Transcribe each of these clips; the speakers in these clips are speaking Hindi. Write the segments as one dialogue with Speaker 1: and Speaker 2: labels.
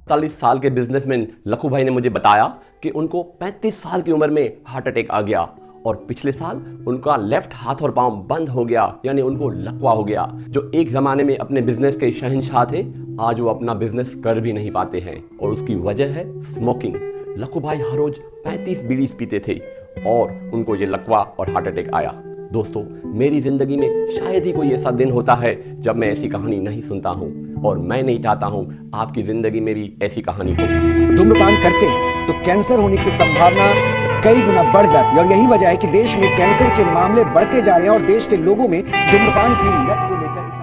Speaker 1: 40 साल के बिजनेसमैन लखू भाई ने मुझे बताया कि उनको 35 साल की उम्र में हार्ट अटैक आ गया और पिछले साल उनका लेफ्ट हाथ और पांव बंद हो गया, यानी उनको लकवा हो गया। जो एक जमाने में अपने बिजनेस के शहंशाह थे, आज वो अपना बिजनेस कर भी नहीं पाते हैं और उसकी वजह है स्मोकिंग। लखू भाई हर रोज 35 बीड़ी पीते थे और उनको ये लकवा और हार्ट अटैक आया। दोस्तों, मेरी जिंदगी में शायद ही कोई ऐसा दिन होता है जब मैं ऐसी कहानी नहीं सुनता हूँ और मैं नहीं चाहता हूँ आपकी जिंदगी में भी ऐसी कहानी हो।
Speaker 2: धूम्रपान करते हैं तो कैंसर होने की संभावना कई गुना बढ़ जाती है और यही वजह है कि देश में कैंसर के मामले बढ़ते जा रहे हैं और देश के लोगों में धूम्रपान की लत को लेकर इस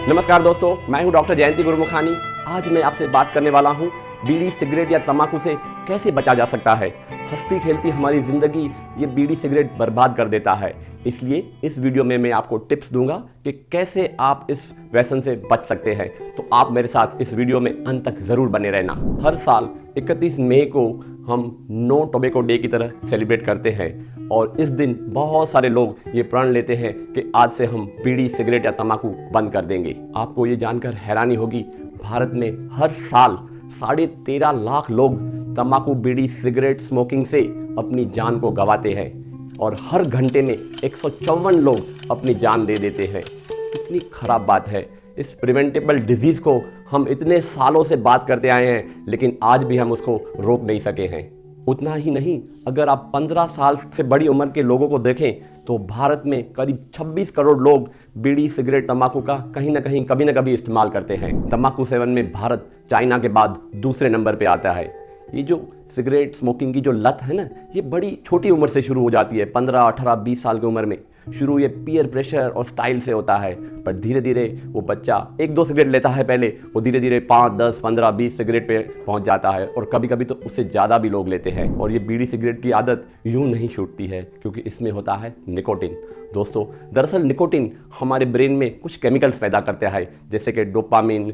Speaker 1: नमस्कार दोस्तों, मैं हूं डॉक्टर जयंती गुरमुखानी। आज मैं आपसे बात करने वाला हूं बीड़ी, सिगरेट या तंबाकू से कैसे बचा जा सकता है। हंसती खेलती हमारी जिंदगी ये बीड़ी सिगरेट बर्बाद कर देता है। इसलिए इस वीडियो में मैं आपको टिप्स दूंगा कि कैसे आप इस व्यसन से बच सकते हैं। तो आप मेरे साथ इस वीडियो में अंत तक जरूर बने रहना। हर साल 31 मई को हम नो टोबैको डे की तरह सेलिब्रेट करते हैं और इस दिन बहुत सारे लोग ये प्रण लेते हैं कि आज से हम बीड़ी, सिगरेट या तंबाकू बंद कर देंगे। आपको ये जानकर हैरानी होगी, भारत में हर साल 13.5 लाख लोग तंबाकू, बीड़ी, सिगरेट स्मोकिंग से अपनी जान को गंवाते हैं और हर घंटे में 154 लोग अपनी जान दे देते हैं। इतनी खराब बात है। इस प्रिवेंटेबल डिजीज़ को हम इतने सालों से बात करते आए हैं, लेकिन आज भी हम उसको रोक नहीं सके हैं। उतना ही नहीं, अगर आप 15 साल से बड़ी उम्र के लोगों को देखें तो भारत में करीब 26 करोड़ लोग बीड़ी, सिगरेट, तंबाकू का कहीं ना कहीं, कभी ना कभी इस्तेमाल करते हैं। तंबाकू सेवन में भारत चाइना के बाद दूसरे नंबर पे आता है। ये जो सिगरेट स्मोकिंग की जो लत है ना, ये बड़ी छोटी उम्र से शुरू हो जाती है। 15, 18, 20 साल की उम्र में शुरू ये पीयर प्रेशर और स्टाइल से होता है, पर धीरे धीरे वो बच्चा 1-2 सिगरेट लेता है पहले, वो धीरे धीरे 5, 10, 15, 20 सिगरेट पे पहुंच जाता है और कभी कभी तो उससे ज़्यादा भी लोग लेते हैं। और ये बीड़ी सिगरेट की आदत यूं नहीं छूटती है क्योंकि इसमें होता है निकोटिन। दोस्तों, दरअसल निकोटिन हमारे ब्रेन में कुछ केमिकल्स पैदा करता है, जैसे कि डोपामिन,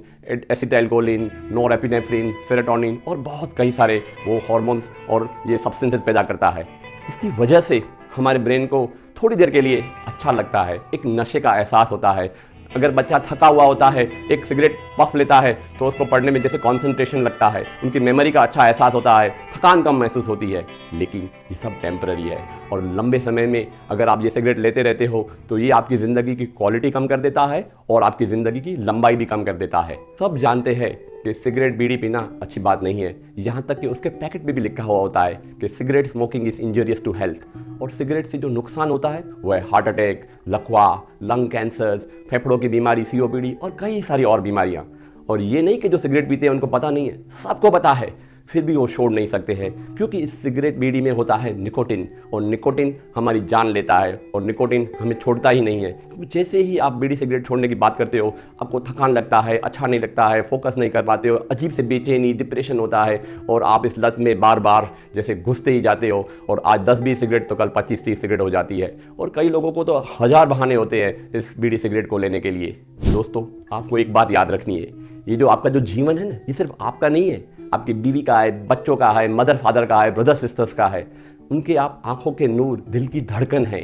Speaker 1: एसिटाइलकोलिन, नॉरएपिनेफ्रिन, सेरोटोनिन और बहुत कई सारे वो हार्मोन्स और ये सब्सटेंसेस पैदा करता है। इसकी वजह से हमारे ब्रेन को थोड़ी देर के लिए अच्छा लगता है, एक नशे का एहसास होता है। अगर बच्चा थका हुआ होता है, एक सिगरेट पफ लेता है तो उसको पढ़ने में जैसे कंसंट्रेशन लगता है, उनकी मेमोरी का अच्छा एहसास होता है, थकान कम महसूस होती है। लेकिन ये सब टेम्पररी है और लंबे समय में अगर आप ये सिगरेट लेते रहते हो तो ये आपकी ज़िंदगी की क्वालिटी कम कर देता है और आपकी ज़िंदगी की लंबाई भी कम कर देता है। सब जानते हैं कि सिगरेट, बीड़ी पीना अच्छी बात नहीं है, यहाँ तक कि उसके पैकेट पे भी लिखा हुआ होता है कि cigarette smoking is injurious to health. और सिगरेट से जो नुकसान होता है वो है हार्ट अटैक, लकवा, लंग कैंसर्स, फेफड़ों की बीमारी, COPD और कई सारी और बीमारियाँ। और ये नहीं कि जो सिगरेट पीते हैं उनको पता नहीं है, सबको पता है, फिर भी वो छोड़ नहीं सकते हैं क्योंकि इस सिगरेट, बीड़ी में होता है निकोटिन और निकोटिन हमारी जान लेता है और निकोटिन हमें छोड़ता ही नहीं है। क्योंकि जैसे ही आप बीड़ी, सिगरेट छोड़ने की बात करते हो, आपको थकान लगता है, अच्छा नहीं लगता है, फोकस नहीं कर पाते हो, अजीब से बेचैनी, डिप्रेशन होता है और आप इस लत में बार बार जैसे घुसते ही जाते हो और आज 10-20 सिगरेट तो कल 25-30 सिगरेट हो जाती है। और कई लोगों को तो 1000 बहाने होते हैं इस बीड़ी, सिगरेट को लेने के लिए। दोस्तों, आपको एक बात याद रखनी है, ये जो आपका जो जीवन है ना, ये सिर्फ आपका नहीं है, आपकी बीवी का है, बच्चों का है, मदर फादर का है, ब्रदर सिस्टर्स का है। उनके आप आंखों के नूर, दिल की धड़कन है।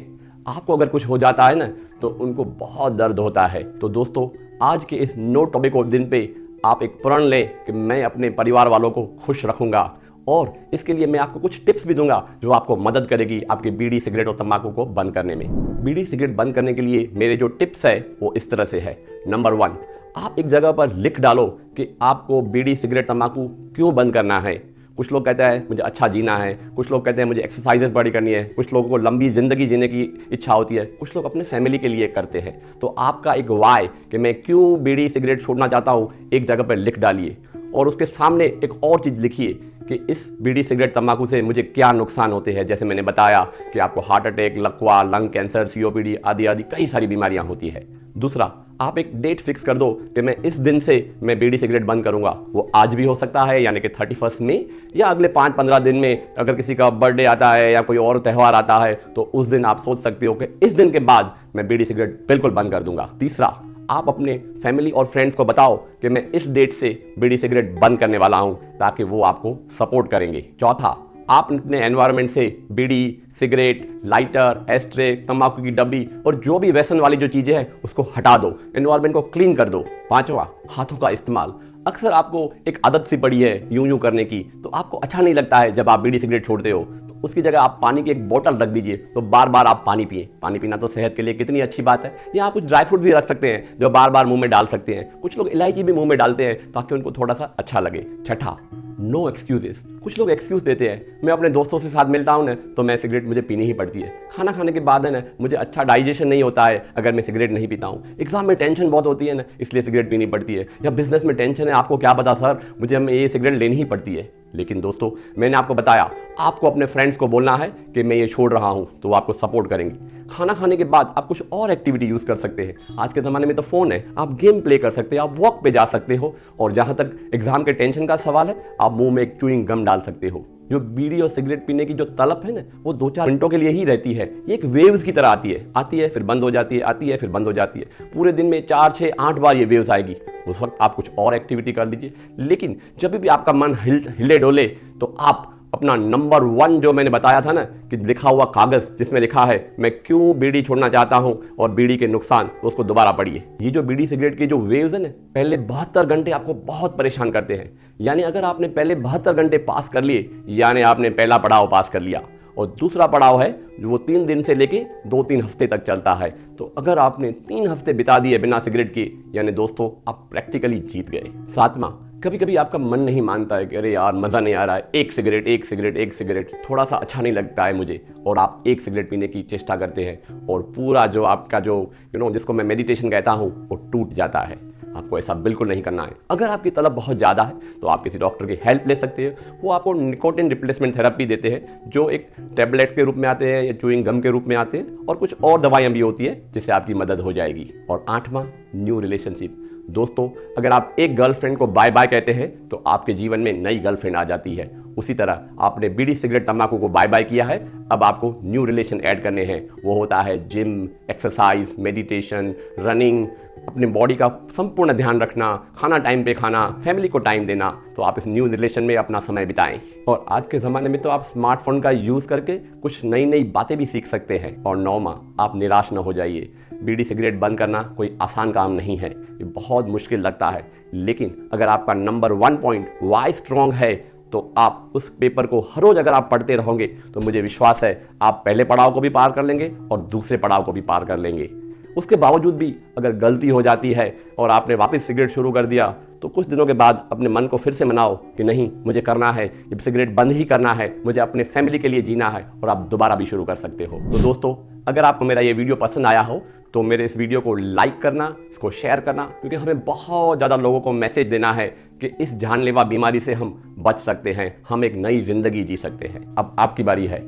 Speaker 1: आपको अगर कुछ हो जाता है ना तो उनको बहुत दर्द होता है। तो दोस्तों, आज के इस नो टोबैको दिन पे आप एक प्रण लें कि मैं अपने परिवार वालों को खुश रखूंगा और इसके लिए मैं आपको कुछ टिप्स भी दूंगा जो आपको मदद करेगी आपके बीड़ी, सिगरेट और तंबाकू को बंद करने में। बीड़ी, सिगरेट बंद करने के लिए मेरे जो टिप्स है वो इस तरह से है। नंबर 1, आप एक जगह पर लिख डालो कि आपको बीड़ी, सिगरेट, तंबाकू क्यों बंद करना है। कुछ लोग कहते हैं मुझे अच्छा जीना है, कुछ लोग कहते हैं मुझे एक्सरसाइजेस बड़ी करनी है, कुछ लोगों को लंबी ज़िंदगी जीने की इच्छा होती है, कुछ लोग अपने फैमिली के लिए करते हैं। तो आपका एक वाई कि मैं क्यों बीड़ी, सिगरेट छोड़ना चाहता हूँ, एक जगह पर लिख डालिए और उसके सामने एक और चीज़ लिखिए कि इस बीड़ी, सिगरेट, तंबाकू से मुझे क्या नुकसान होते हैं। जैसे मैंने बताया कि आपको हार्ट अटैक, लकवा, लंग कैंसर, COPD आदि आदि कई सारी बीमारियां होती है। दूसरा, आप एक डेट फिक्स कर दो कि मैं इस दिन से मैं बीड़ी, सिगरेट बंद करूंगा। वो आज भी हो सकता है, यानी कि 31 मई, या अगले 5-15 दिन में अगर किसी का बर्थडे आता है या कोई और त्यौहार आता है तो उस दिन आप सोच सकते हो कि इस दिन के बाद मैं बीड़ी, सिगरेट बिल्कुल बंद कर दूंगा। तीसरा, आप अपने फैमिली और फ्रेंड्स को बताओ कि मैं इस डेट से बीड़ी, सिगरेट बंद करने वाला हूं ताकि वो आपको सपोर्ट करेंगे। चौथा, आप अपने एनवायरनमेंट से बीड़ी, सिगरेट, लाइटर, एस्ट्रे, तंबाकू की डब्बी और जो भी व्यसन वाली जो चीज़ें हैं उसको हटा दो, एनवायरनमेंट को क्लीन कर दो। 5वां, हाथों का इस्तेमाल। अक्सर आपको एक आदत सी पड़ी है यूं करने की, तो आपको अच्छा नहीं लगता है जब आप बीड़ी सिगरेट छोड़ते हो, तो उसकी जगह आप पानी की एक बोतल रख दीजिए, तो बार बार आप पानी पिए। पानी पीना तो सेहत के लिए कितनी अच्छी बात है। या आप कुछ ड्राई फ्रूट भी रख सकते हैं जो बार बार मुंह में डाल सकते हैं। कुछ लोग इलायची भी मुंह में डालते हैं ताकि उनको थोड़ा सा अच्छा लगे। 6, नो एक्सक्यूजेस। कुछ लोग एक्सक्यूज देते हैं, मैं अपने दोस्तों से साथ मिलता हूँ ना तो मैं सिगरेट मुझे पीनी ही पड़ती है। खाना खाने के बाद है ना मुझे अच्छा डाइजेशन नहीं होता है अगर मैं सिगरेट नहीं पीता हूँ। एग्जाम में टेंशन बहुत होती है ना, इसलिए सिगरेट पीनी पड़ती है। या बिजनेस में टेंशन है, आपको क्या पता सर, मुझे ये सिगरेट लेनी ही पड़ती है। लेकिन दोस्तों, मैंने आपको बताया, आपको अपने फ्रेंड्स को बोलना है कि मैं ये छोड़ रहा हूँ, तो वो आपको सपोर्ट करेंगे। खाना खाने के बाद आप कुछ और एक्टिविटी यूज़ कर सकते हैं। आज के ज़माने में तो फ़ोन है, आप गेम प्ले कर सकते हैं, आप वॉक पे जा सकते हो। और जहाँ तक एग्जाम के टेंशन का सवाल है, आप मुंह में एक च्यूइंग गम डाल सकते हो। जो बीड़ी और सिगरेट पीने की जो तलब है ना, वो 2-4 मिनटों के लिए ही रहती है। ये एक वेव्स की तरह आती है फिर बंद हो जाती है, आती है फिर बंद हो जाती है। पूरे दिन में 4, 6, 8 बार ये वेव्स आएगी। उस वक्त आप कुछ और एक्टिविटी कर लीजिए। लेकिन जब भी आपका मन हिले डोले तो आप अपना नंबर 1 जो मैंने बताया था ना कि लिखा हुआ कागज़ जिसमें लिखा है मैं क्यों बीड़ी छोड़ना चाहता हूं और बीड़ी के नुकसान, तो उसको दोबारा पढ़िए। ये जो बीड़ी सिगरेट की जो वेव्स है ना, पहले 72 घंटे आपको बहुत परेशान करते हैं। यानी अगर आपने पहले 72 घंटे पास कर लिए, यानी आपने पहला पड़ाव पास कर लिया। और दूसरा पड़ाव है जो वो 3 दिन से लेके 2-3 हफ्ते तक चलता है। तो अगर आपने 3 हफ्ते बिता दिए बिना सिगरेट के, यानी दोस्तों आप प्रैक्टिकली जीत गए। 7वां, कभी कभी आपका मन नहीं मानता है कि अरे यार मज़ा नहीं आ रहा है, एक सिगरेट थोड़ा सा अच्छा नहीं लगता है मुझे, और आप एक सिगरेट पीने की चेष्टा करते हैं और पूरा जो आपका जो जिसको मैं मेडिटेशन कहता हूँ वो टूट जाता है। आपको ऐसा बिल्कुल नहीं करना है। अगर आपकी तलब बहुत ज़्यादा है तो आप किसी डॉक्टर की हेल्प ले सकते हैं। वो आपको निकोटिन रिप्लेसमेंट थेरेपी देते हैं, जो एक टैबलेट के रूप में आते हैं या च्यूइंग गम के रूप में आते हैं, और कुछ और दवाइयाँ भी होती है जिससे आपकी मदद हो जाएगी। और 8वां, न्यू रिलेशनशिप। दोस्तों, अगर आप एक गर्लफ्रेंड को बाय बाय कहते हैं तो आपके जीवन में नई गर्लफ्रेंड आ जाती है। उसी तरह आपने बीड़ी सिगरेट तंबाकू को बाय बाय किया है, अब आपको न्यू रिलेशन ऐड करने हैं। वो होता है जिम, एक्सरसाइज, मेडिटेशन, रनिंग, अपनी बॉडी का संपूर्ण ध्यान रखना, खाना टाइम पे खाना, फैमिली को टाइम देना। तो आप इस न्यू रिलेशन में अपना समय बिताएं। और आज के ज़माने में तो आप स्मार्टफोन का यूज़ करके कुछ नई नई बातें भी सीख सकते हैं। और 9वां, आप निराश न हो जाइए। बीड़ी सिगरेट बंद करना कोई आसान काम नहीं है, ये बहुत मुश्किल लगता है। लेकिन अगर आपका नंबर 1 पॉइंट वाई स्ट्रॉन्ग है तो आप उस पेपर को हर रोज़ अगर आप पढ़ते रहोगे तो मुझे विश्वास है आप पहले पड़ाव को भी पार कर लेंगे और दूसरे पड़ाव को भी पार कर लेंगे। उसके बावजूद भी अगर गलती हो जाती है और आपने वापस सिगरेट शुरू कर दिया तो कुछ दिनों के बाद अपने मन को फिर से मनाओ कि नहीं, मुझे करना है, ये सिगरेट बंद ही करना है, मुझे अपने फैमिली के लिए जीना है, और आप दोबारा भी शुरू कर सकते हो। तो दोस्तों, अगर आपको मेरा ये वीडियो पसंद आया हो तो मेरे इस वीडियो को लाइक करना, इसको शेयर करना, क्योंकि हमें बहुत ज़्यादा लोगों को मैसेज देना है कि इस जानलेवा बीमारी से हम बच सकते हैं, हम एक नई जिंदगी जी सकते हैं। अब आपकी बारी है।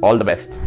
Speaker 1: All the best.